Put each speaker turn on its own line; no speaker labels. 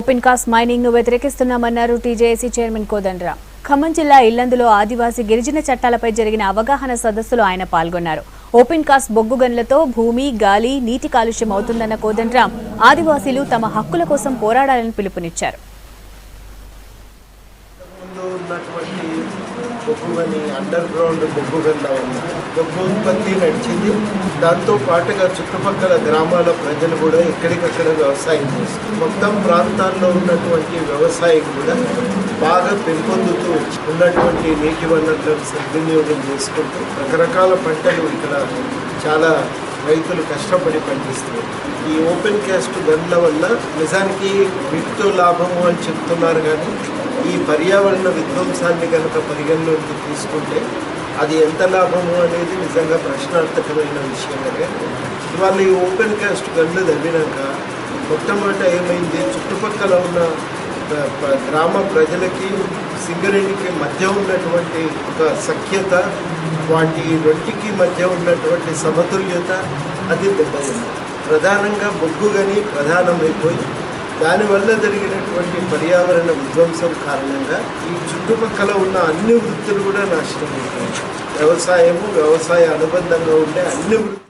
Open cast mining ను వ్యతిరేకిస్తున్నామన్నారు TJAC chairman Kodandaram. Khammam జిల్లా ఇల్లందులో ఆదివాసీ గిరిజన చట్టాలపై జరిగిన అవగాహన సదస్సులో ఆయన పాల్గొన్నారు. ఓపెన్ కాస్ట్ బొగ్గు గనులతో భూమి, గాలి, నీటి కాలుష్యం అవుతుందన్న కోదండరాం ఆదివాసీలు తమ హక్కుల కోసం పోరాడాలని పిలుపునిచ్చారు.
బొగ్గుగని అండర్ గ్రౌండ్ బొగ్గుగల్ల ఉన్న బొగ్గు ఉత్పత్తి నడిచింది. దాంతో పాటుగా చుట్టుపక్కల గ్రామాల ప్రజలు కూడా ఎక్కడికక్కడ వ్యవసాయం చేస్తారు. మొత్తం ప్రాంతాల్లో ఉన్నటువంటి వ్యవసాయం కూడా బాగా పెంపొందుతూ ఉన్నటువంటి నీటి వనరులను సద్వినియోగం చేసుకుంటూ రకరకాల పంటలు ఇక్కడ చాలా రైతులు కష్టపడి పండిస్తున్నారు. ఈ ఓపెన్ కాస్ట్ గన్ల వల్ల నిజానికి వీటితో లాభము అని చెప్తున్నారు, కానీ ఈ పర్యావరణ విధ్వంసాన్ని కనుక పరిగణలోకి తీసుకుంటే అది ఎంత లాభము అనేది నిజంగా ప్రశ్నార్థకమైన విషయంగా. ఇవాళ ఈ ఓపెన్ కాస్ట్ గన్లు తవ్వినాక మొట్టమొదట ఏమైంది, చుట్టుపక్కల ఉన్న గ్రామ ప్రజలకి సింగరేణికి మధ్య ఉన్నటువంటి ఒక సఖ్యత, వాటి రెంటికి మధ్య ఉన్నటువంటి సమతుల్యత అది దెబ్బతింది. ప్రధానంగా బొగ్గు గని ప్రధానమైపోయి దానివల్ల జరిగినటువంటి పర్యావరణ విధ్వంసం కారణంగా ఈ చుట్టుపక్కల ఉన్న అన్ని వృత్తులు కూడా నాశనం అయిపోయాయి. వ్యవసాయ అనుబంధంగా ఉండే అన్ని వృత్తులు